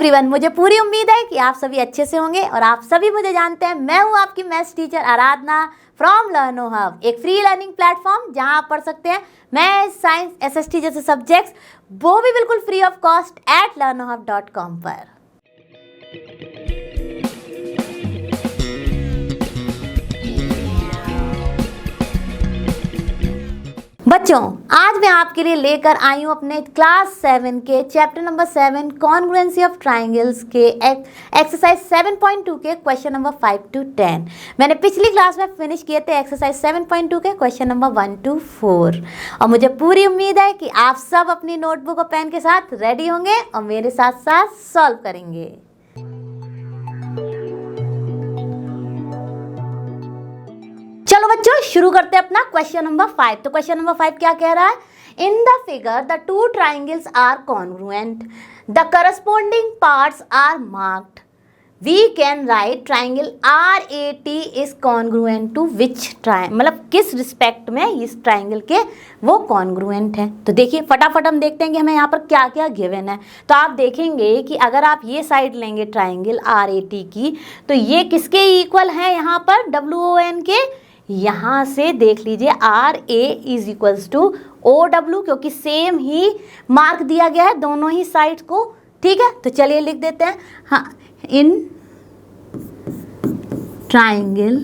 Everyone, मुझे पूरी उम्मीद है कि आप सभी अच्छे से होंगे और आप सभी मुझे जानते हैं। मैं हूं आपकी maths teacher Aradhana from लर्नो hub, एक फ्री लर्निंग प्लेटफॉर्म जहां आप पढ़ सकते हैं मैथ्स, साइंस, एसएसटी जैसे सब्जेक्ट्स, वो भी बिल्कुल free of cost at learnohub.com पर। बच्चों, आज मैं आपके लिए लेकर आई हूँ अपने क्लास 7 के chapter number 7 congruency of triangles के एक्सरसाइज 7.2 के क्वेश्चन नंबर 5 to 10। मैंने पिछली क्लास में फिनिश किए थे एक्सरसाइज 7.2 के क्वेश्चन नंबर 1 to 4 और मुझे पूरी उम्मीद है कि आप सब अपनी नोटबुक और पेन के साथ रेडी होंगे और मेरे साथ साथ सॉल्व करेंगे। चलो बच्चों, शुरू करते हैं अपना क्वेश्चन नंबर 5। तो क्वेश्चन नंबर 5 क्या कह रहा है? In the figure the two triangles are congruent, the corresponding parts are marked, we can write triangle RAT is congruent to which triangle, मतलब किस रिस्पेक्ट में इस ट्राइंगल के वो कॉन्ग्रुएंट है। तो देखिए फटाफट हम देखते हैं कि हमें यहाँ पर क्या क्या गिवन है। तो आप देखेंगे कि अगर आप ये साइड लेंगे ट्राइंगल RAT की, तो ये किसके इक्वल है? यहाँ पर WON के। यहाँ से देख लीजिए RA is equals to OW, क्योंकि सेम ही मार्क दिया गया है दोनों ही साइड्स को। ठीक है, तो चलिए लिख देते हैं। हाँ, in triangle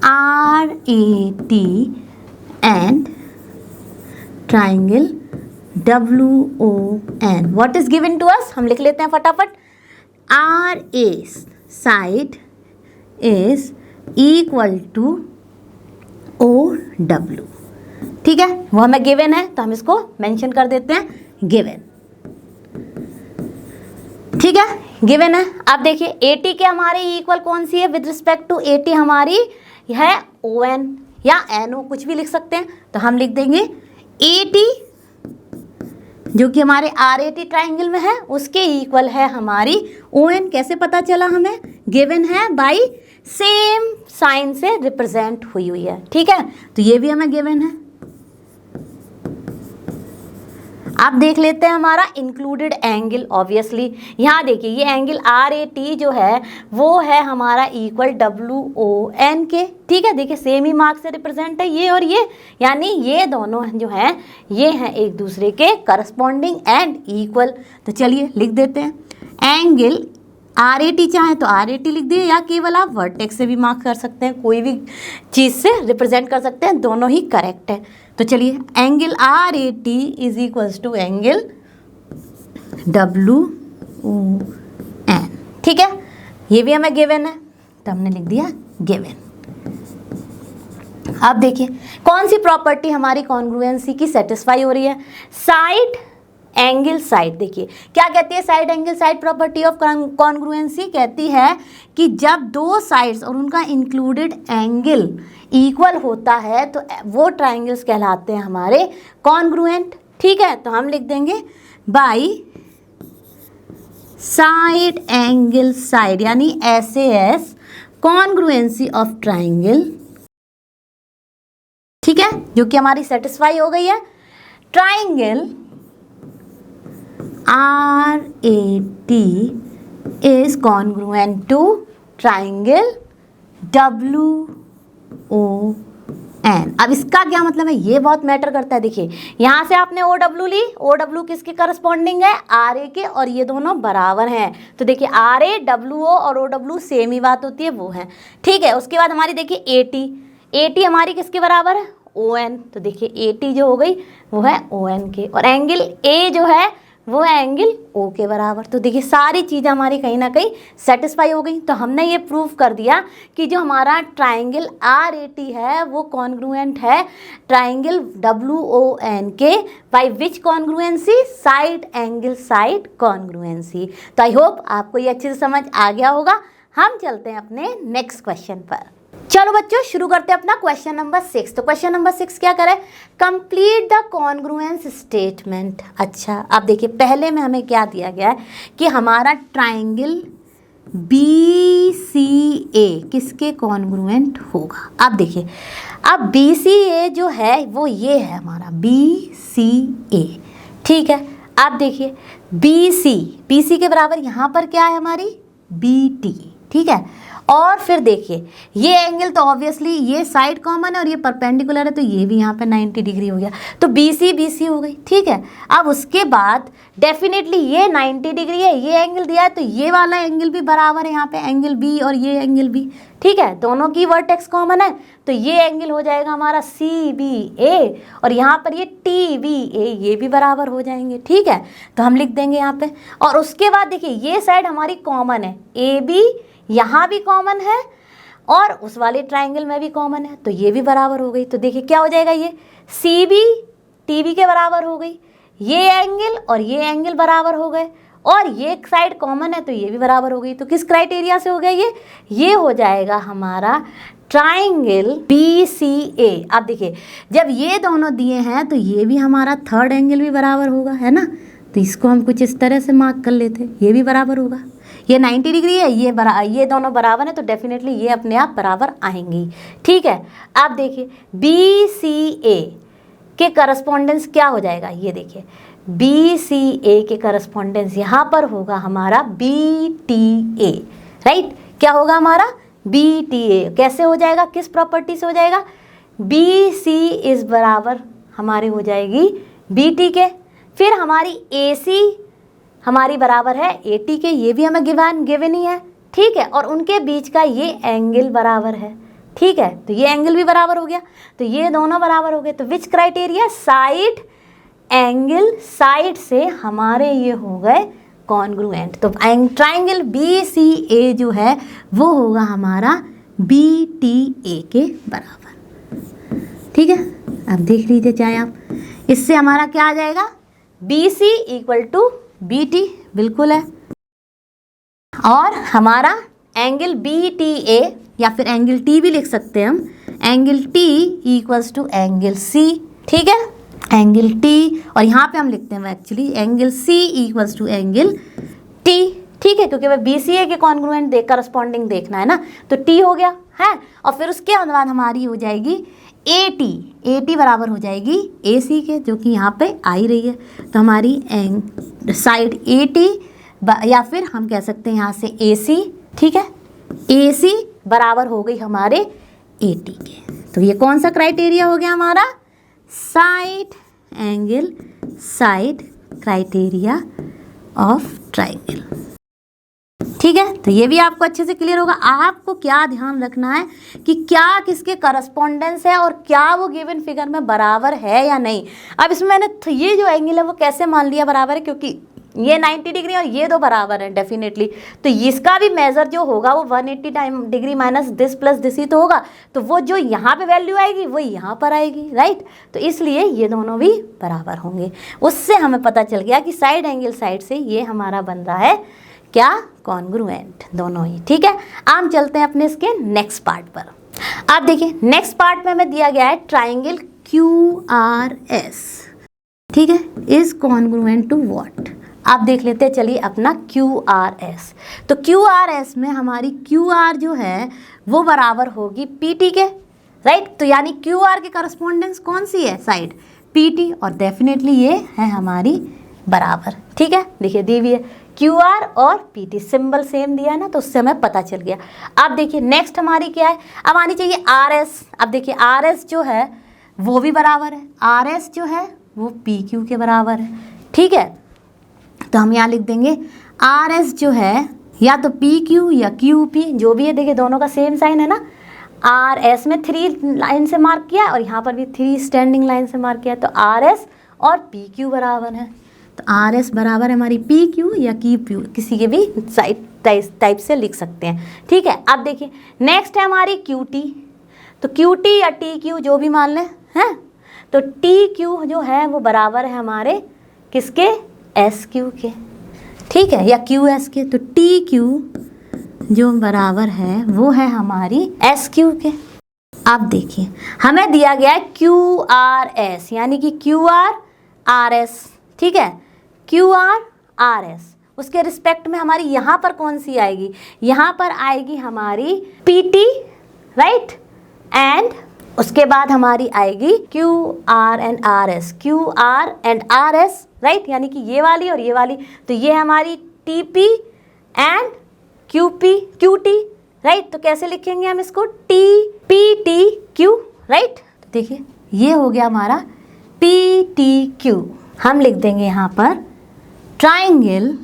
RAT and triangle WON what is given to us? हम लिख लेते हैं फटाफट। RA side is equal to OW। ठीक है, वो हमें गिवन है तो हम इसको मेंशन कर देते हैं गिवन। ठीक है, गिवन है। अब देखिए AT के हमारे इक्वल कौन सी है? विद रिस्पेक्ट टू AT हमारी है ON या NO, कुछ भी लिख सकते हैं। तो हम लिख देंगे AT जो कि हमारे RAT ट्राइंगल में है उसके इक्वल है हमारी ON। कैसे पता चला हमें? गिवन है बाय सेम साइन से रिप्रेजेंट हुई है। ठीक है, तो ये भी हमें गिवन है। अब देख लेते हैं हमारा इंक्लूडेड एंगल। ऑब्वियसली यहाँ देखिए ये एंगल RAT जो है वो है हमारा इक्वल WON के। ठीक है, देखिए सेम ही मार्क से रिप्रेजेंट है ये और ये, यानी ये दोनों जो हैं ये हैं एक दूसरे के करस्पॉन्डिंग एंड इक्वल। तो चलिए लिख देते हैं एंगल RAT, चाहे तो RAT लिख दिए या केवल आप वर्टेक्स से भी मार्क कर सकते हैं, कोई भी चीज़ से रिप्रेजेंट कर सकते हैं, दोनों ही करेक्ट है। तो चलिए angle RAT is equals to angle WON। ठीक है, ये भी हमें गिवन है तो हमने लिख दिया गिवन। अब देखिए कौन सी प्रॉपर्टी हमारी कॉन्ग्रुएंसी की सेटिस्फाई हो रही है? Side angle side. देखिए क्या कहती है side angle side property of congruency? कहती है कि जब दो साइड्स और उनका इंक्लूडेड एंगल इक्वल होता है तो वो ट्राइंगल्स कहलाते हैं हमारे कॉन्ग्रुएंट। ठीक है, तो हम लिख देंगे बाय साइड एंगल साइड, यानी SAS कॉन्ग्रुएंसी ऑफ ट्राइंगल। ठीक है, जो कि हमारी सेटिस्फाई हो गई है। Triangle RAT is congruent to triangle WON। अब इसका क्या मतलब है? ये बहुत मैटर करता है। देखिए यहाँ से आपने OW ली, OW किसके करस्पॉन्डिंग है? RA के, और ये दोनों बराबर हैं। तो देखिए RA WO और OW सेम ही बात होती है, वो है। ठीक है, उसके बाद हमारी देखिए AT हमारी किसके बराबर है? ON। तो देखिए AT जो हो गई वो है ON के, और एंगल A जो है वो है एंगल O के बराबर। तो देखिए सारी चीज़ें हमारी कहीं ना कहीं सेटिस्फाई हो गई। तो हमने ये प्रूव कर दिया कि जो हमारा ट्राइंगल RAT है वो कॉन्ग्रुएंट है ट्राइंगल WON के। By which congruency? Side angle side congruency. तो आई होप आपको ये अच्छे से समझ आ गया होगा। हम चलते हैं अपने नेक्स्ट क्वेश्चन पर। चलो बच्चों, शुरू करते हैं अपना क्वेश्चन नंबर 6। तो क्वेश्चन नंबर 6 क्या करे? Complete the congruence statement. अच्छा, अब देखिए पहले में हमें क्या दिया गया है कि हमारा ट्राइंगल BCA किसके कॉन्ग्रुएंट होगा। अब देखिए, अब BCA जो है वो ये है हमारा BCA। ठीक है, अब देखिए बी सी के बराबर यहाँ पर क्या है हमारी बी टी, ठीक है। और फिर देखिए ये एंगल तो ऑब्वियसली ये साइड कॉमन है और ये परपेंडिकुलर है, तो ये भी यहाँ पे 90 डिग्री हो गया, तो बी सी हो गई, ठीक है। अब उसके बाद डेफिनेटली ये 90 डिग्री है, ये एंगल दिया है, तो ये वाला एंगल भी बराबर है यहाँ पे, एंगल बी और ये एंगल बी, ठीक है। दोनों की वर्टेक्स कॉमन है, तो ये एंगल हो जाएगा हमारा सी बी ए, और यहाँ पर ये टी बी ए, ये भी बराबर हो जाएंगे, ठीक है। तो हम लिख देंगे यहाँ पे। और उसके बाद देखिए ये साइड हमारी कॉमन है, ए बी यहाँ भी कॉमन है और उस वाले ट्राइंगल में भी कॉमन है, तो ये भी बराबर हो गई। तो देखिए क्या हो जाएगा, ये सी बी टी बी के बराबर हो गई, ये एंगल और ये एंगल बराबर हो गए, और ये साइड कॉमन है तो ये भी बराबर हो गई। तो किस क्राइटेरिया से हो गया ये हो जाएगा हमारा ट्राइंगल बी सी ए। अब देखिए जब ये दोनों दिए हैं तो ये भी हमारा थर्ड एंगल भी बराबर होगा, है ना। तो इसको हम कुछ इस तरह से मार्क कर लेते, ये भी बराबर होगा, ये 90 डिग्री है, ये दोनों बराबर है, तो डेफिनेटली ये अपने आप बराबर आएंगी, ठीक है। अब देखिए बी सी ए के करस्पॉन्डेंस क्या हो जाएगा, ये देखिए बी सी ए के करस्पॉन्डेंस यहाँ पर होगा हमारा बी टी ए, राइट। क्या होगा हमारा बी टी ए, कैसे हो जाएगा, किस प्रॉपर्टी से हो जाएगा, बी सी इस बराबर हमारे हो जाएगी बी टी के। फिर हमारी ए सी हमारी बराबर है ए टी के, ये भी हमें गिवन ही है, ठीक है। और उनके बीच का ये एंगल बराबर है, ठीक है, तो ये एंगल भी बराबर हो गया, तो ये दोनों बराबर हो गए। तो विच क्राइटेरिया, साइड एंगल, साइड से हमारे ये हो गए कॉन्ग्रुएंट। तो ट्राइंगल बी सी ए जो है वो होगा हमारा बी टी ए के बराबर, ठीक है। अब देख लीजिए चाहे आप, इससे हमारा क्या आ जाएगा, B C equal to B T, बिल्कुल है। और हमारा एंगल बी टी ए या फिर एंगल टी भी लिख सकते हैं हम, angle T equals to angle C, ठीक है, एंगल टी। और यहाँ पे हम लिखते हैं actually angle C equals to angle T, ठीक है, क्योंकि वह बी सी ए के कॉन्ग्रुएंट करस्पॉन्डिंग देखना है ना, तो टी हो गया है। और फिर उसके बाद हमारी हो जाएगी ए टी बराबर हो जाएगी ए सी के, जो कि यहाँ पे आ ही रही है। तो हमारी साइड ए टी या फिर हम कह सकते हैं यहाँ से ए सी, ठीक है, ए सी बराबर हो गई हमारे ए टी के। तो ये कौन सा क्राइटेरिया हो गया हमारा, side angle side criteria of triangle, ठीक है। तो ये भी आपको अच्छे से क्लियर होगा। आपको क्या ध्यान रखना है कि क्या किसके करस्पॉन्डेंस है और क्या वो गिवन फिगर में बराबर है या नहीं। अब इसमें मैंने ये जो एंगल है वो कैसे मान लिया बराबर है, क्योंकि ये 90 डिग्री और ये दो बराबर है डेफिनेटली, तो इसका भी मेजर जो होगा वो 180 degree minus this plus this he तो होगा, तो वो जो यहाँ पे वैल्यू आएगी वो यहाँ पर आएगी, राइट। तो इसलिए ये दोनों भी बराबर होंगे। उससे हमें पता चल गया कि साइड एंगल साइड से ये हमारा बन रहा है क्या, कॉन्ग्रुएंट दोनों ही, ठीक है। हम चलते हैं अपने इसके नेक्स्ट पार्ट पर। अब देखिए नेक्स्ट पार्ट में हमें दिया गया है ट्राइंगल क्यू आर एस, ठीक है, इज कॉन्ग्रुएंट टू व्हाट। आप देख लेते हैं चलिए अपना क्यू आर एस। तो क्यू आर एस में हमारी क्यू आर जो है वो बराबर होगी पी टी के, राइट। तो यानी क्यू आर के करस्पॉन्डेंस कौन सी है, साइड पी टी, और डेफिनेटली ये है हमारी बराबर, ठीक है। देखिए दी हुई है क्यू आर और पी टी, सिंबल सेम दिया है ना, तो उससे हमें पता चल गया। अब देखिए नेक्स्ट हमारी क्या है, अब आनी चाहिए आर एस। अब देखिए आर एस जो है वो भी बराबर है, आर एस जो है वो पी क्यू के बराबर है, ठीक है। तो हम यहाँ लिख देंगे आर एस जो है या तो पी क्यू या क्यू पी, जो भी है, देखिए दोनों का सेम साइन है ना। आर एस में 3 लाइन से मार्क किया और यहाँ पर भी 3 स्टैंडिंग लाइन से मार्क किया, तो आर एस और पी क्यू बराबर है। तो आर एस बराबर है हमारी पी क्यू या क्यू पी, किसी के भी टाइप से लिख सकते हैं, ठीक है। अब देखिए नेक्स्ट है हमारी क्यू टी। तो क्यू टी या टी क्यू जो भी मान लें, हैं, तो टी क्यू जो है वो बराबर है हमारे किसके, एस क्यू के, ठीक है, या क्यू एस के। तो टी क्यू जो बराबर है वो है हमारी एस क्यू के। अब देखिए हमें दिया गया है क्यू आर एस, यानी कि क्यू आर आर एस, ठीक है, क्यू आर आर एस, उसके रिस्पेक्ट में हमारी यहाँ पर कौन सी आएगी, यहाँ पर आएगी हमारी पी टी, राइट, एंड उसके बाद हमारी आएगी Q R and R S, Q R and R S, right, यानी कि ये वाली और ये वाली। तो ये हमारी T P and Q P Q T, right. तो कैसे लिखेंगे हम इसको, T P T Q, right. तो देखिए ये हो गया हमारा पी टी क्यू। हम लिख देंगे यहाँ पर triangle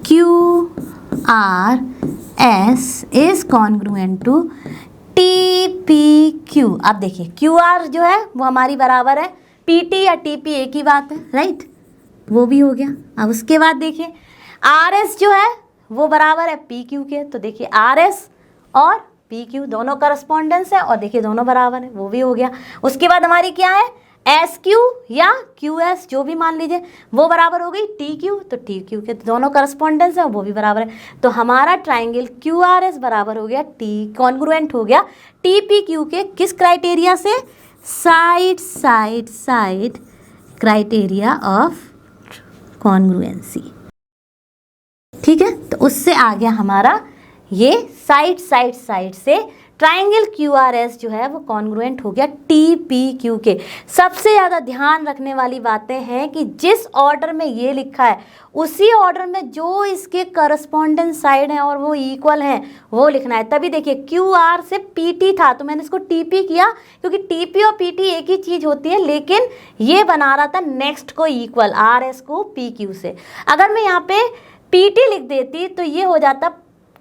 Q R S is congruent to T P Q. अब देखिए क्यू आर जो है वो हमारी बराबर है पी टी या टी पी, एक ही बात है, राइट, वो भी हो गया। अब उसके बाद देखिए आर एस जो है वो बराबर है पी क्यू के। तो देखिए आर एस और पी क्यू दोनों करस्पॉन्डेंस है और देखिए दोनों बराबर है, वो भी हो गया। उसके बाद हमारी क्या है, एस क्यू या क्यू एस जो भी मान लीजिए, वो बराबर हो गई टी क्यू। तो टी क्यू के दोनों करस्पॉन्डेंस है, वो भी बराबर है। तो हमारा ट्राइंगल क्यू आर एस बराबर हो गया टी, कॉन्ग्रुएंट हो गया टी पी क्यू के किस क्राइटेरिया से, side side side criteria of congruency, ठीक है। तो उससे आ गया हमारा ये साइड साइड साइड से ट्राइंगल क्यू आर एस जो है वो कॉन्ग्रुएंट हो गया टी पी क्यू के। सबसे ज़्यादा ध्यान रखने वाली बातें हैं कि जिस ऑर्डर में ये लिखा है उसी ऑर्डर में जो इसके करस्पॉन्डेंस साइड हैं और वो इक्वल हैं वो लिखना है। तभी देखिए क्यू आर से पी टी था तो मैंने इसको टी पी किया, क्योंकि टी पी और पी टी एक ही चीज़ होती है, लेकिन ये बना रहा था नेक्स्ट को इक्वल, आर एस को पी क्यू से। अगर मैं यहाँ पे पी टी लिख देती तो ये हो जाता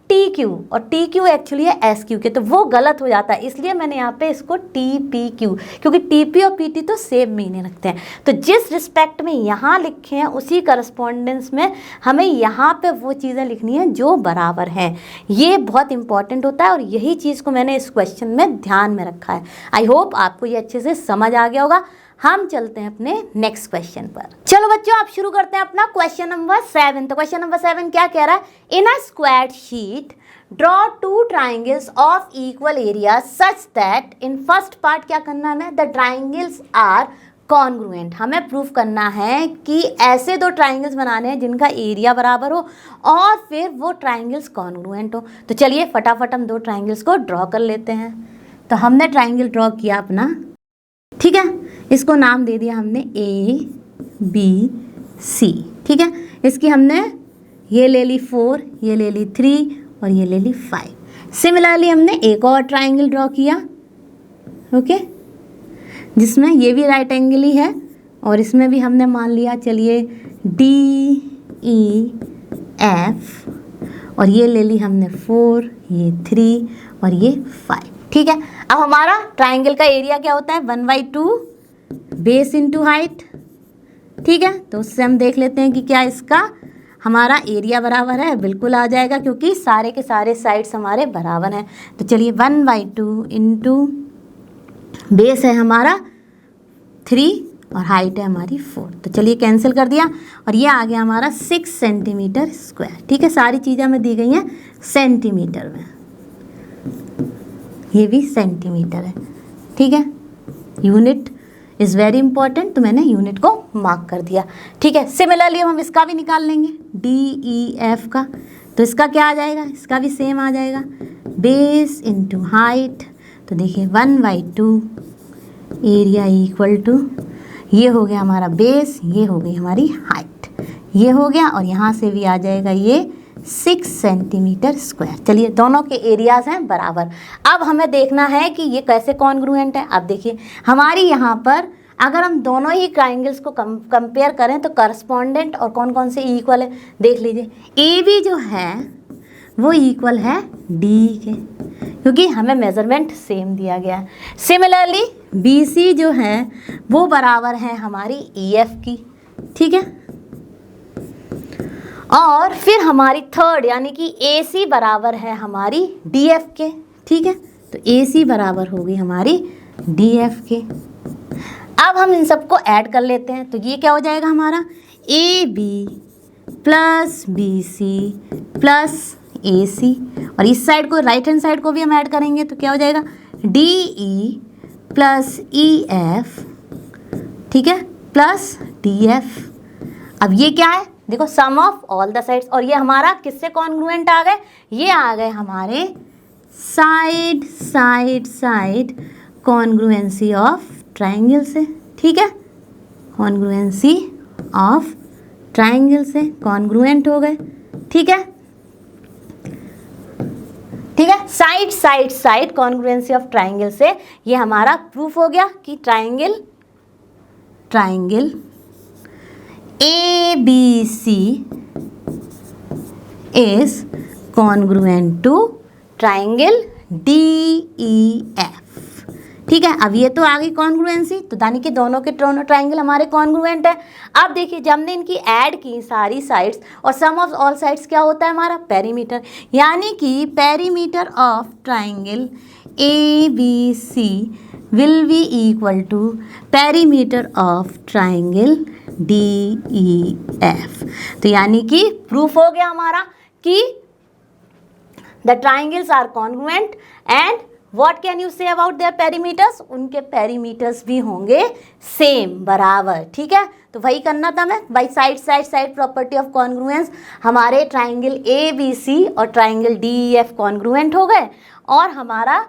टी क्यू, और टी क्यू एक्चुअली है एस क्यू के, तो वो गलत हो जाता है। इसलिए मैंने यहाँ पे इसको टी पी क्यू, क्योंकि टी पी और पी टी तो सेम मीनिंग रखते हैं। तो जिस रिस्पेक्ट में यहाँ लिखे हैं उसी करस्पॉन्डेंस में हमें यहाँ पे वो चीज़ें लिखनी है जो बराबर हैं। ये बहुत इंपॉर्टेंट होता है और यही चीज़ को मैंने इस क्वेश्चन में ध्यान में रखा है। आई होप आपको ये अच्छे से समझ आ गया होगा। हम चलते हैं अपने नेक्स्ट क्वेश्चन पर। चलो बच्चों आप शुरू करते हैं अपना क्वेश्चन नंबर 7। तो क्वेश्चन नंबर 7 क्या कह रहा है, in a squared sheet draw two triangles of equal area such that, in first part क्या करना है हमें, द ट्राइंगल्स आर कॉन्ग्रुएंट। हमें प्रूफ करना है कि ऐसे दो ट्राइंगल्स बनाने हैं जिनका एरिया बराबर हो और फिर वो ट्राइंगल्स कॉन्ग्रुएंट हो। तो चलिए फटाफट हम दो ट्राइंगल्स को ड्रॉ कर लेते हैं। तो हमने ट्राइंगल ड्रॉ किया अपना, ठीक है, इसको नाम दे दिया हमने ए बी सी, ठीक है। इसकी हमने ये ले ली 4, ये ले ली 3 और ये ले ली 5। सिमिलरली हमने एक और ट्राइंगल ड्रॉ किया, ओके, जिसमें ये भी राइट एंगल ही है और इसमें भी हमने मान लिया चलिए डी ई एफ, और ये ले ली हमने 4, ये 3 और ये 5, ठीक है। अब हमारा ट्राइंगल का एरिया क्या होता है, 1/2 बेस इंटू हाइट, ठीक है। तो उससे हम देख लेते हैं कि क्या इसका हमारा एरिया बराबर है, बिल्कुल आ जाएगा क्योंकि सारे के सारे साइड्स हमारे बराबर हैं। तो चलिए 1/2 इंटू बेस है हमारा 3 और हाइट है हमारी 4। तो चलिए कैंसिल कर दिया और ये आ गया हमारा 6 सेंटीमीटर स्क्वायर, ठीक है। सारी चीज़ें हमें दी गई हैं सेंटीमीटर में, ये भी सेंटीमीटर है, ठीक है। यूनिट इज़ वेरी इंपॉर्टेंट, तो मैंने यूनिट को मार्क कर दिया, ठीक है। सिमिलरली हम इसका भी निकाल लेंगे डी ई एफ का। तो इसका क्या आ जाएगा, इसका भी सेम आ जाएगा, बेस इंटू हाइट। तो देखिए 1/2 एरिया इक्वल टू, ये हो गया हमारा बेस, ये हो गई हमारी हाइट, ये हो गया और यहाँ से भी आ जाएगा ये 6 सेंटीमीटर स्क्वायर। चलिए दोनों के एरियाज हैं बराबर। अब हमें देखना है कि ये कैसे कॉन्ग्रुएंट है। अब देखिए हमारी यहाँ पर अगर हम दोनों ही ट्राइंगल्स को कंपेयर करें तो करस्पॉन्डेंट और कौन कौन से इक्वल है देख लीजिए। ए बी जो है वो इक्वल है डी के, क्योंकि हमें मेजरमेंट सेम दिया गया है। सिमिलरली बी सी जो है वो बराबर है हमारी ई एफ की, ठीक है। और फिर हमारी थर्ड यानी कि ए सी बराबर है हमारी डी एफ के, ठीक है। तो ए सी बराबर होगी हमारी डी एफ के। अब हम इन सबको ऐड कर लेते हैं, तो ये क्या हो जाएगा हमारा A B plus B C plus A C, और इस साइड को राइट हैंड साइड को भी हम ऐड करेंगे तो क्या हो जाएगा D E plus E F, ठीक है, प्लस डी एफ। अब ये क्या है, देखो सम ऑफ ऑल द साइड्स, और ये हमारा किससे कॉन्ग्रुएंट आ गए, ये आ गए हमारे side side side congruency of triangle से, ठीक है, कॉन्ग्रुएंसी ऑफ ट्राइंगल से कॉन्ग्रुएंट हो गए, ठीक है, ठीक है, side side side congruency of triangle से ये हमारा प्रूफ हो गया कि triangle ABC is congruent to triangle DEF, ठीक है। अब ये तो आ गई कॉन्ग्रुएंसी, तो यानी कि दोनों के दोनों ट्राइंगल हमारे कॉन्ग्रुएंट है। अब देखिए जब हमने इनकी ऐड की सारी साइड्स, और सम ऑफ ऑल साइड्स क्या होता है हमारा, पेरीमीटर, यानी कि perimeter of triangle ABC will be equal to perimeter of triangle DEF। तो यानी कि प्रूफ हो गया हमारा कि the triangles are congruent and what can you say about their perimeters, उनके पेरीमीटर्स भी होंगे सेम, बराबर, ठीक है। तो वही करना था हमें, by side side side property of congruence हमारे ट्राइंगल ABC और ट्राइंगल DEF कॉन्ग्रुएंट हो गए, और हमारा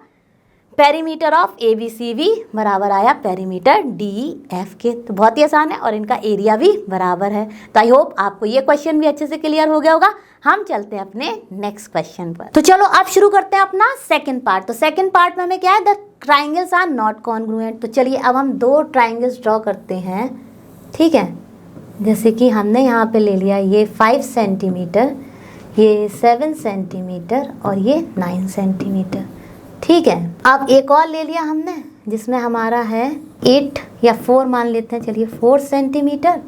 पेरीमीटर ऑफ ABC भी बराबर आया पेरीमीटर DEF के। तो बहुत ही आसान है और इनका एरिया भी बराबर है। तो आई होप आपको ये क्वेश्चन भी अच्छे से क्लियर हो गया होगा। हम चलते हैं अपने नेक्स्ट क्वेश्चन पर। तो चलो अब शुरू करते हैं अपना सेकंड पार्ट। तो सेकंड पार्ट में हमें क्या है, the triangles are not congruent. तो चलिए अब हम दो ट्राइंगल्स ड्रॉ करते हैं, ठीक है। जैसे कि हमने यहाँ पे ले लिया ये 5 सेंटीमीटर, ये 7 सेंटीमीटर और ये 9 सेंटीमीटर, ठीक है। अब एक और ले लिया हमने जिसमें हमारा है 8 या 4 मान लेते हैं, चलिए 4 सेंटीमीटर,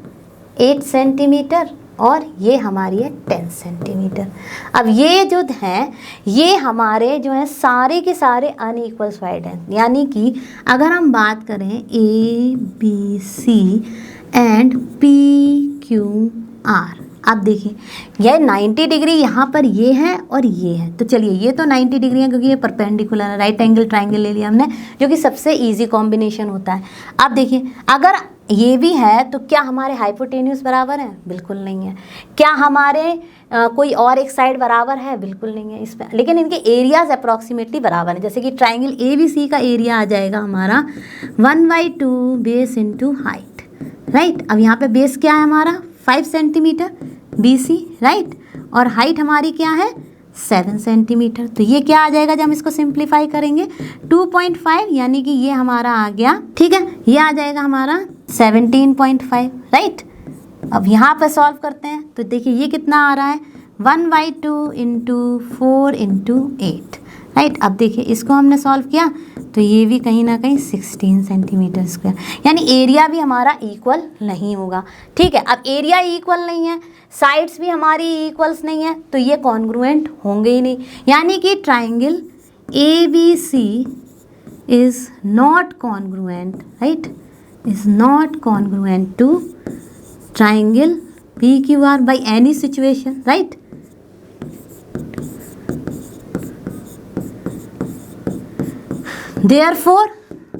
8 सेंटीमीटर और ये हमारी है 10 सेंटीमीटर। अब ये जो हैं ये हमारे जो है सारे के सारे अनइक्वल साइड हैं, यानी कि अगर हम बात करें ABC एंड PQR, अब देखिए यह 90 डिग्री यहाँ पर ये है और ये है। तो चलिए ये तो 90 डिग्री है क्योंकि ये परपेंडिकुलर है, राइट एंगल ट्राइंगल ले लिया हमने, जो कि सबसे इजी कॉम्बिनेशन होता है। अब देखिए अगर ये भी है तो क्या हमारे हाइपोटेन्यूज बराबर है, बिल्कुल नहीं है। क्या हमारे कोई और एक साइड बराबर है, बिल्कुल नहीं है इस पर, लेकिन इनके एरियाज अप्रॉक्सीमेटली बराबर है। जैसे कि ट्राइंगल ABC का एरिया आ जाएगा हमारा 1/2 बेस इंटू हाइट, राइट। अब यहाँ पे बेस क्या है हमारा 5 सेंटीमीटर BC, राइट, और हाइट हमारी क्या है 7 सेंटीमीटर। तो ये क्या आ जाएगा जब हम इसको सिंप्लीफाई करेंगे 2.5, यानी कि ये हमारा आ गया, ठीक है, ये आ जाएगा हमारा 17.5, राइट। अब यहाँ पर सॉल्व करते हैं तो देखिए ये कितना आ रहा है 1/2 इंटू 4 इंटू 8, राइट। अब देखिए इसको हमने सॉल्व किया तो ये भी कहीं ना कहीं 16 सेंटीमीटर स्क्वायर, यानी एरिया भी हमारा इक्वल नहीं होगा, ठीक है। अब एरिया इक्वल नहीं है, साइड्स भी हमारी इक्वल्स नहीं है, तो ये कॉन्ग्रुएंट होंगे ही नहीं, यानी कि triangle ABC is not congruent, right, is not congruent to triangle PQR by any situation, right. Therefore,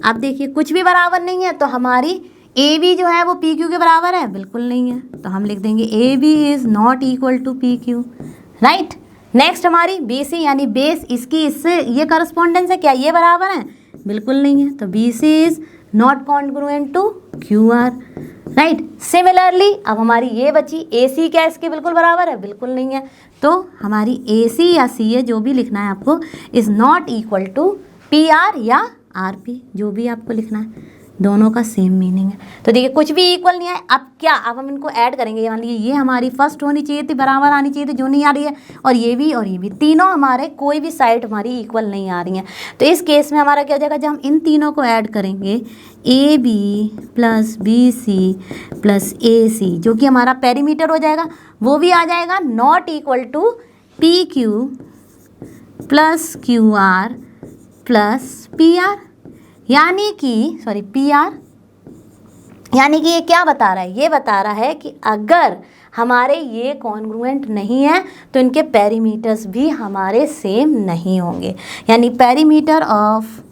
अब देखिए कुछ भी बराबर नहीं है तो हमारी AB जो है वो PQ के बराबर है, बिल्कुल नहीं है। तो हम लिख देंगे AB is not equal to PQ, right. Next हमारी BC यानी बेस, इसकी इससे ये करस्पॉन्डेंस है, क्या ये बराबर है, बिल्कुल नहीं है। तो BC is not congruent to QR, right. Similarly अब हमारी ये बची AC, क्या इसके बिल्कुल बराबर है, बिल्कुल नहीं है। तो हमारी AC या CA जो भी लिखना है आपको is not equal to PR या RP, जो भी आपको लिखना है, दोनों का सेम मीनिंग है। तो देखिए कुछ भी इक्वल नहीं है। अब क्या, अब हम इनको ऐड करेंगे, मान लीजिए ये हमारी फर्स्ट होनी चाहिए थी, बराबर आनी चाहिए थी, जो नहीं आ रही है, और ये भी, तीनों हमारे कोई भी साइड हमारी इक्वल नहीं आ रही हैं। तो इस केस में हमारा क्या हो जाएगा, जब हम इन तीनों को ऐड करेंगे AB plus BC plus AC, जो कि हमारा पेरीमीटर हो जाएगा, वो भी आ जाएगा not equal to PQ plus QR plus PR, यानी कि PR, यानी कि ये क्या बता रहा है, ये बता रहा है कि अगर हमारे ये कॉन्ग्रुएंट नहीं है तो इनके पेरीमीटर्स भी हमारे सेम नहीं होंगे, यानी perimeter of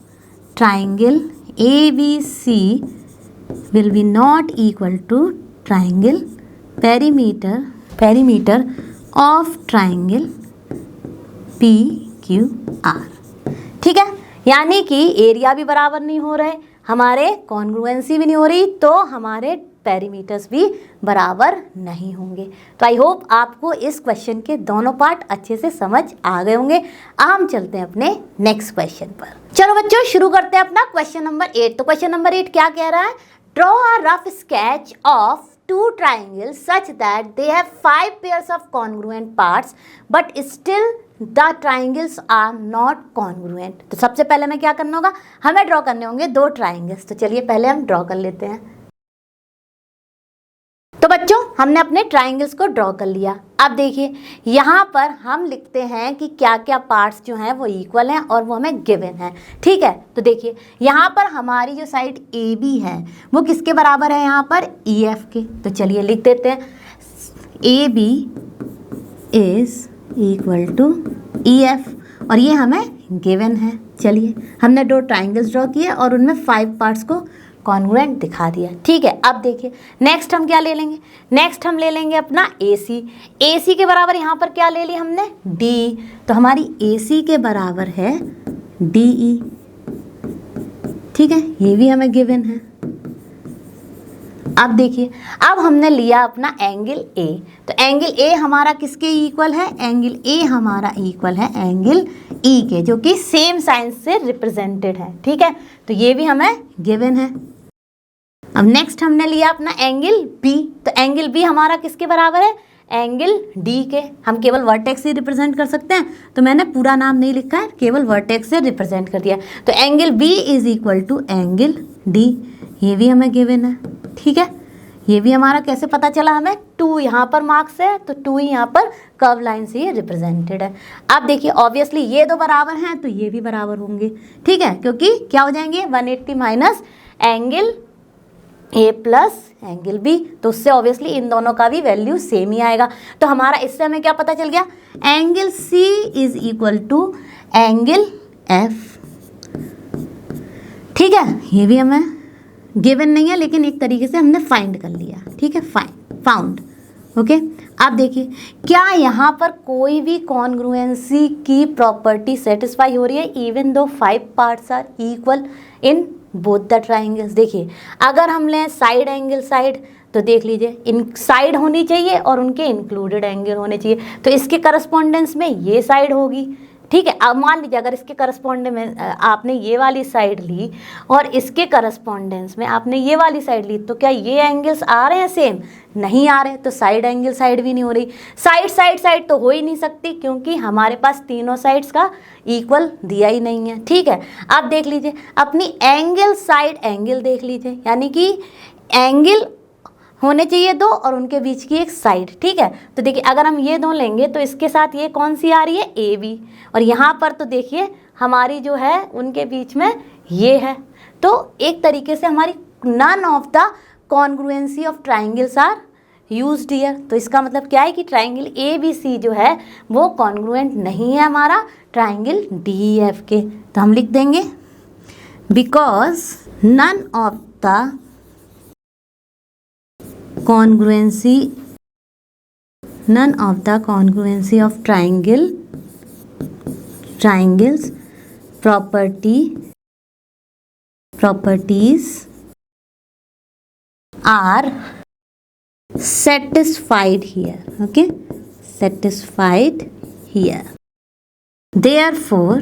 triangle ABC will be not equal to triangle perimeter of triangle PQR, ठीक है। यानी कि एरिया भी बराबर नहीं हो रहे, हमारे कॉन्ग्रुएंसी भी नहीं हो रही, तो हमारे पेरीमीटर्स भी बराबर नहीं होंगे। तो आई होप आपको इस क्वेश्चन के दोनों पार्ट अच्छे से समझ आ गए होंगे। अब हम चलते हैं अपने नेक्स्ट क्वेश्चन पर। चलो बच्चों शुरू करते हैं अपना क्वेश्चन नंबर 8। तो क्वेश्चन नंबर 8 क्या कह रहा है? Draw a rough sketch of two triangles such that they have 5 pairs of congruent parts but still the triangles are not congruent। तो सबसे पहले हमें क्या करना होगा? हमें ड्रॉ करने होंगे 2 ट्राइंगल्स। तो चलिए पहले हम ड्रॉ कर लेते हैं। तो बच्चों हमने अपने ट्राइंगल्स को ड्रॉ कर लिया। अब देखिए यहाँ पर हम लिखते हैं कि क्या क्या पार्ट्स जो हैं वो इक्वल हैं और वो हमें गिवन है, ठीक है। तो देखिए यहाँ पर हमारी जो साइड ए बी है वो किसके बराबर है? यहाँ पर ई एफ के। तो चलिए लिख देते हैं A B is equal to E F और ये हमें गिवन है। चलिए हमने 2 ट्राइंगल्स ड्रॉ किए और उनमें 5 पार्ट्स को कॉन्ग्रुएंट दिखा दिया, ठीक है। अब देखिए नेक्स्ट हम क्या ले लेंगे? नेक्स्ट हम ले लेंगे अपना ए सी। ए सी के बराबर यहाँ पर क्या ले लिया हमने? डी। तो हमारी ए सी के बराबर है डी ई, ठीक है, ये भी हमें गिवन है। अब देखिए अब हमने लिया अपना एंगल ए। तो एंगल ए हमारा किसके इक्वल है? एंगल ए हमारा इक्वल है एंगल ई के, जो कि सेम साइन से रिप्रेजेंटेड है, ठीक है। तो ये भी हमें गिवन है। अब नेक्स्ट हमने लिया अपना एंगल बी। तो एंगल बी हमारा किसके बराबर है? एंगल डी के। हम केवल वर्टेक्स से रिप्रेजेंट कर सकते हैं, तो मैंने पूरा नाम नहीं लिखा है, केवल वर्टेक्स से रिप्रेजेंट कर दिया। तो angle B is equal to angle D, ये भी हमें गिवन है, ठीक है। ये भी हमारा कैसे पता चला? हमें 2 यहाँ पर मार्क्स है, तो 2 यहाँ पर कर्व लाइन से ये रिप्रेजेंटेड है। अब देखिए ऑब्वियसली ये 2 बराबर हैं तो ये भी बराबर होंगे, ठीक है, क्योंकि क्या हो जाएंगे 180 minus angle A plus angle B, तो उससे ऑब्वियसली इन दोनों का भी वैल्यू सेम ही आएगा। तो हमारा इससे हमें क्या पता चल गया? Angle C is equal to angle F, ठीक है। ये भी हमें गिवन नहीं है लेकिन एक तरीके से हमने फाइंड कर लिया, ठीक है, फाउंड, ओके। अब देखिए क्या यहाँ पर कोई भी कॉन्ग्रुएंसी की प्रॉपर्टी सेटिस्फाई हो रही है even though 5 parts are equal in both the triangles. देखिए अगर हम लें साइड एंगल साइड, तो देख लीजिए इन साइड होनी चाहिए और उनके इंक्लूडेड एंगल होने चाहिए। तो इसके करस्पॉन्डेंस में ये साइड होगी, ठीक है। अब मान लीजिए अगर इसके करस्पॉन्डेंस में आपने ये वाली साइड ली और इसके करस्पॉन्डेंस में आपने ये वाली साइड ली, तो क्या ये एंगल्स आ रहे हैं सेम? नहीं आ रहे, तो साइड एंगल साइड भी नहीं हो रही। साइड तो हो ही नहीं सकती क्योंकि हमारे पास तीनों साइड्स का इक्वल दिया ही नहीं है, ठीक है। अब देख लीजिए अपनी एंगल साइड एंगल देख लीजिए, यानी कि एंगल होने चाहिए 2 और उनके बीच की एक साइड, ठीक है। तो देखिए अगर हम ये 2 लेंगे तो इसके साथ ये कौन सी आ रही है? ए बी, और यहाँ पर तो देखिए हमारी जो है उनके बीच में ये है। तो एक तरीके से हमारी none of the congruency of triangles are used here. तो इसका मतलब क्या है कि ट्राइंगल ए बी सी जो है वो कॉन्ग्रुएंट नहीं है हमारा ट्राइंगल डी एफ के। तो हम लिख देंगे because none of the congruency of triangles properties are satisfied here, okay, satisfied here. Therefore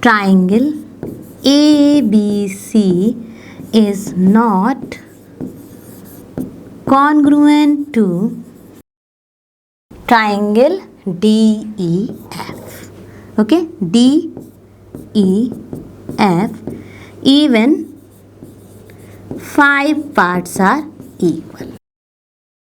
triangle ABC is not congruent to triangle DEF, okay, DEF even 5 parts are equal।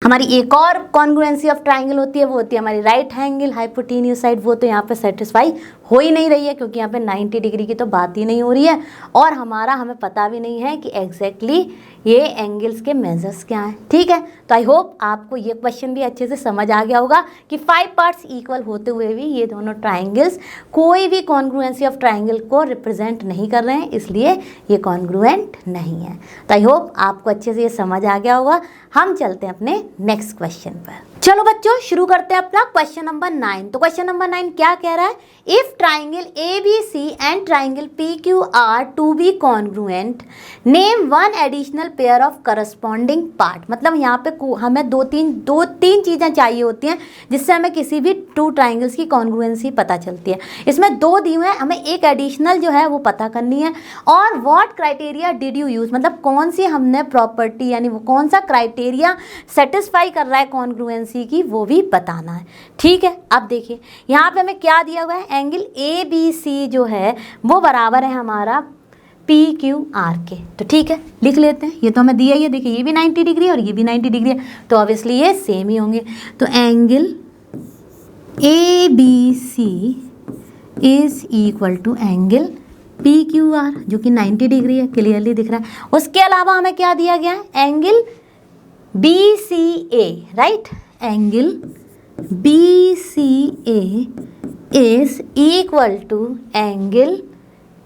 हमारी एक और congruency of triangle होती है, वो होती है हमारी right angle hypotenuse side. वो तो यहाँ पे सेटिस्फाई हो ही नहीं रही है क्योंकि यहाँ पे 90 डिग्री की तो बात ही नहीं हो रही है और हमें पता भी नहीं है कि एग्जैक्टली ये एंगल्स के मेजर्स क्या हैं, ठीक है। तो आई होप आपको ये क्वेश्चन भी अच्छे से समझ आ गया होगा कि 5 पार्ट्स इक्वल होते हुए भी ये दोनों ट्राइंगल्स कोई भी कॉन्ग्रुएंसी ऑफ ट्राइंगल को रिप्रेजेंट नहीं कर रहे हैं, इसलिए ये कॉन्ग्रुएंट नहीं है। तो आई होप आपको अच्छे से ये समझ आ गया होगा। हम चलते हैं अपने नेक्स्ट क्वेश्चन पर। चलो बच्चों शुरू करते हैं अपना क्वेश्चन नंबर 9। तो क्वेश्चन नंबर 9 क्या कह रहा है, if triangle ABC and triangle PQR to be congruent name one additional pair of corresponding part. मतलब यहाँ पे हमें दो तीन चीज़ें चाहिए होती हैं जिससे हमें किसी भी टू ट्राइंगल्स की कॉन्ग्रुएंसी पता चलती है। इसमें दो दी हुए हैं, हमें एक एडिशनल जो है वो पता करनी है। और what criteria did you use, मतलब कौन सी हमने प्रॉपर्टी यानी वो कौन सा क्राइटेरिया सेटिस्फाई कर रहा है कॉन्ग्रुएंसी की, वो भी बताना है। ठीक है, अब देखिए यहाँ पे हमें क्या दिया हुआ है, एंगल ABC जो है वो बराबर है हमारा PQR के। तो ठीक है लिख लेते हैं, ये तो हमें दिया ही है। देखिए ये भी 90 डिग्री और ये भी 90 डिग्री है, तो ऑब्वियसली ये सेम ही होंगे। तो angle ABC is equal to angle PQR जो कि 90 डिग्री है, क्लियरली दिख रहा है। उसके अलावा हमें क्या दिया गया है, angle BCA, right, angle BCA is equal to angle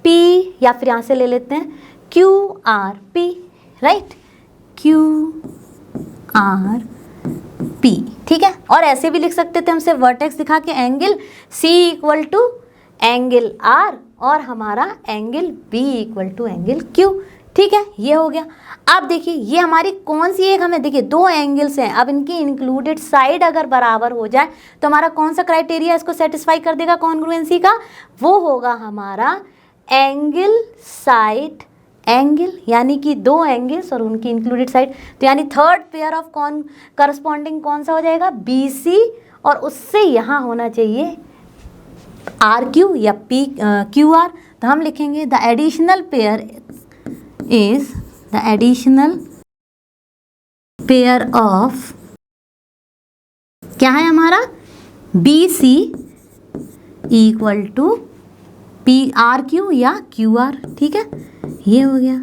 P, या फिर यहाँ से ले लेते हैं QRP, राइट, QRP। ठीक है, और ऐसे भी लिख सकते थे हमसे वर्टेक्स दिखा के, angle C equal to angle R और हमारा angle B equal to angle Q। ठीक है, ये हो गया। अब देखिए ये हमारी कौन सी एक, हमें देखिए दो एंगल्स हैं, अब इनकी इंक्लूडेड साइड अगर बराबर हो जाए तो हमारा कौन सा क्राइटेरिया इसको सेटिस्फाई कर देगा कॉन्ग्रुएंसी का, वो होगा हमारा एंगल साइड एंगल, यानी कि दो एंगल्स और उनकी इंक्लूडेड साइड। तो यानी थर्ड पेयर ऑफ करस्पॉन्डिंग कौन सा हो जाएगा, BC, और उससे यहाँ होना चाहिए RQ या QR। तो हम लिखेंगे the additional pair is the additional pair of, क्या है हमारा, BC इक्वल टू PRQ या QR। ठीक है, ये हो गया।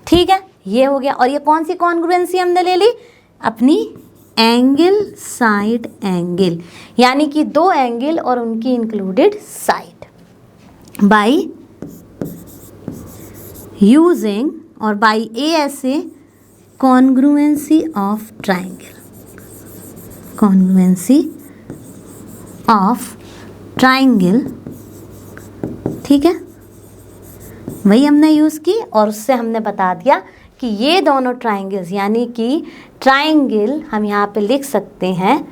ठीक है, ये हो गया। और ये कौन सी कॉन्ग्रुएंसी हमने ले ली, अपनी एंगल साइड एंगल, यानी कि दो एंगल और उनकी इंक्लूडेड साइड, बाई यूजिंग और by ASA congruency of triangle, congruency of triangle. ठीक है, वही हमने यूज़ की और उससे हमने बता दिया कि ये दोनों ट्राइंगल्स, यानी कि ट्राइंगल हम यहाँ पे लिख सकते हैं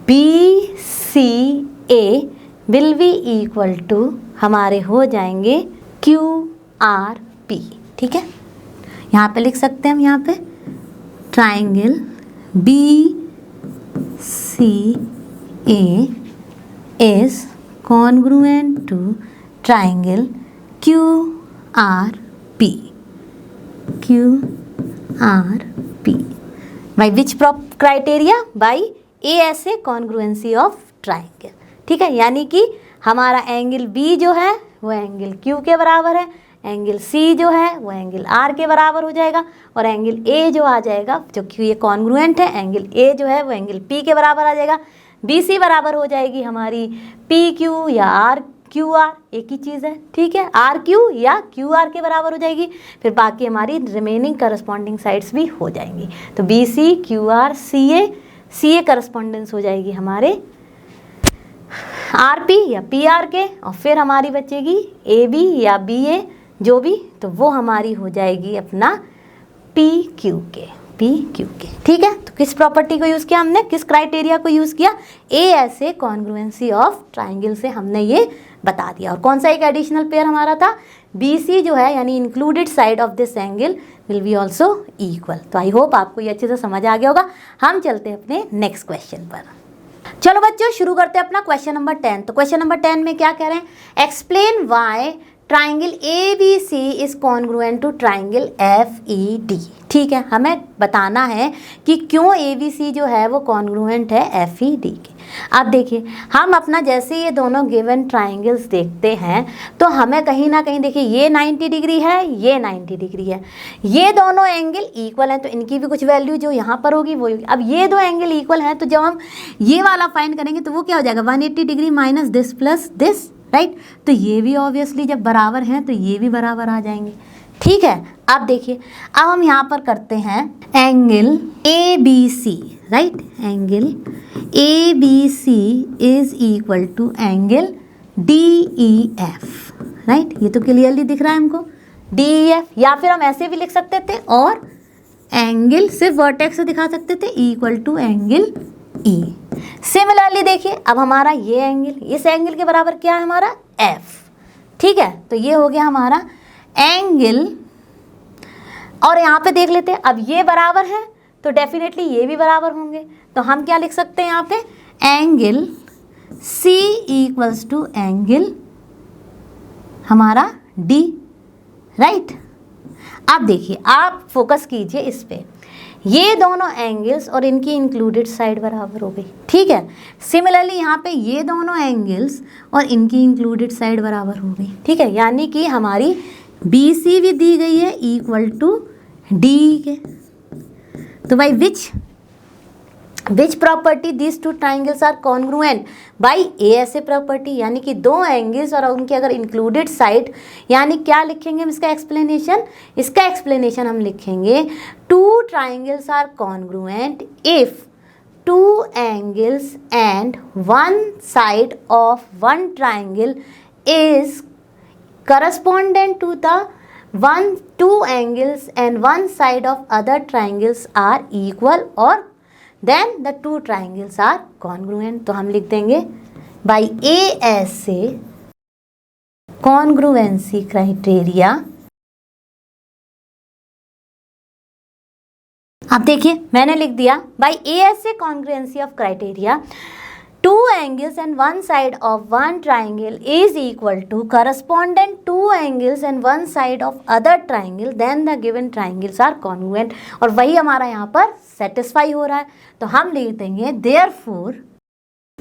BCA will be equal to हमारे हो जाएंगे QRP। ठीक है, यहाँ पे लिख सकते हैं हम, यहाँ पे triangle BCA is congruent to triangle QRP, QRP by which criteria, by ASA congruency of triangle. ठीक है, यानी कि हमारा एंगल B जो है वो एंगल Q के बराबर है, एंगल C जो है वो एंगल R के बराबर हो जाएगा, और एंगल A जो आ जाएगा, जो कि ये कॉन्ग्रुएंट है, एंगल A जो है वो एंगल P के बराबर आ जाएगा। BC बराबर हो जाएगी हमारी PQ या RQR, एक ही चीज़ है। ठीक है, RQ या QR के बराबर हो जाएगी, फिर बाकी हमारी रिमेनिंग करस्पॉन्डिंग साइड्स भी हो जाएंगी। तो BC QR CA करस्पॉन्डेंस हो जाएगी हमारे RP या PR के, और फिर हमारी बचेगी AB या BA जो भी, तो वो हमारी हो जाएगी अपना PQ के। ठीक है, तो किस प्रॉपर्टी को यूज़ किया हमने, किस क्राइटेरिया को यूज़ किया, ASA कॉन्ग्रुएंसी ऑफ ट्राइंगल से हमने ये बता दिया। और कौन सा एक एडिशनल पेयर हमारा था, BC जो है, यानी included side of this angle will be also equal. तो आई होप आपको ये अच्छे से समझ आ गया होगा। हम चलते हैं अपने नेक्स्ट क्वेश्चन पर। चलो बच्चों शुरू करते हैं अपना क्वेश्चन नंबर 10। तो क्वेश्चन नंबर 10 में क्या कह रहे हैं, explain why triangle ABC is congruent to triangle FED। ठीक है, हमें बताना है कि क्यों ABC जो है वो कॉन्ग्रुएंट है FED के। अब देखिए हम अपना जैसे ये दोनों गिवन ट्राइंगल्स देखते हैं तो हमें कहीं ना कहीं देखिए ये 90 डिग्री है, ये 90 डिग्री है, ये दोनों एंगल इक्वल हैं, तो इनकी भी कुछ वैल्यू जो यहाँ पर होगी वो होगी। अब ये दो एंगल इक्वल हैं, तो जब हम ये वाला फाइंड करेंगे तो वो क्या हो जाएगा, 180 degree minus this plus this, right. तो ये भी ऑब्वियसली जब बराबर हैं तो ये भी बराबर आ जाएंगे। ठीक है, अब देखिए अब हम यहाँ पर करते हैं angle ABC, right, angle A B C is equal to angle D E F, right, ये तो क्लियरली दिख रहा है हमको, डी ई एफ, या फिर हम ऐसे भी लिख सकते थे और एंगल सिर्फ वर्टेक्स से दिखा सकते थे, equal to angle E. Similarly देखिए अब हमारा ये एंगल, इस एंगल के बराबर क्या है हमारा एफ, ठीक है, तो ये हो गया हमारा एंगल, और यहाँ पे देख लेते हैं अब ये बराबर है तो डेफिनेटली ये भी बराबर होंगे, तो हम क्या लिख सकते हैं यहाँ पे angle C equals to angle हमारा डी, राइट। अब देखिए आप फोकस कीजिए इस पे, ये दोनों एंगल्स और इनकी इंक्लूडेड साइड बराबर हो गई, ठीक है। सिमिलरली यहाँ पे ये दोनों एंगल्स और इनकी इंक्लूडेड साइड बराबर हो गई, ठीक है, यानी कि हमारी बी सी भी दी गई है इक्वल टू डी के। तो भाई which property this two triangles are congruent, by a property, यानी कि दो एंगल्स और उनके अगर इंक्लूडेड साइड, यानी क्या लिखेंगे हम इसका एक्सप्लेनेशन हम लिखेंगे two triangles are congruent if two angles and one side of one triangle is correspondent to the two angles and one side of other triangles are equal or then the two triangles are congruent। तो हम लिख देंगे by ASA congruency criteria। अब देखिए मैंने लिख दिया by ASA congruency of criteria two angles and one side of one triangle is equal to correspondent two angles and one side of other triangle, then the given triangles are congruent। और वही हमारा यहाँ पर satisfy हो रहा है, तो हम लिख देंगे therefore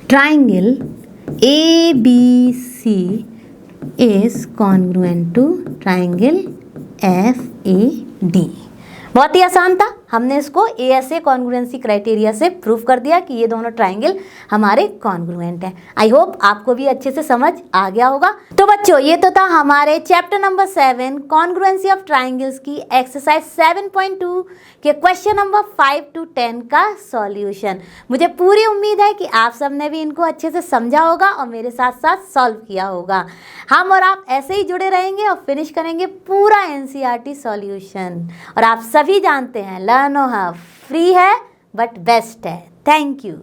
triangle ABC is congruent to triangle FAD। बहुत ही आसान था, हमने इसको ASA कॉन्ग्रुएंसी क्राइटेरिया से प्रूव कर दिया कि ये दोनों ट्राइंगल हमारे कॉन्ग्रुएंट हैं। आई होप आपको भी अच्छे से समझ आ गया होगा। तो बच्चों ये तो था हमारे chapter number 7 congruency of triangles की एक्सरसाइज 7.2 के क्वेश्चन नंबर 5 to 10 का सॉल्यूशन। मुझे पूरी उम्मीद है कि आप सबने भी इनको अच्छे से समझा होगा और मेरे साथ साथ सॉल्व किया होगा। हम और आप ऐसे ही जुड़े रहेंगे और फिनिश करेंगे पूरा NCERT सॉल्यूशन। और आप सभी जानते हैं लर्नो हब फ्री है बट बेस्ट है। Thank you.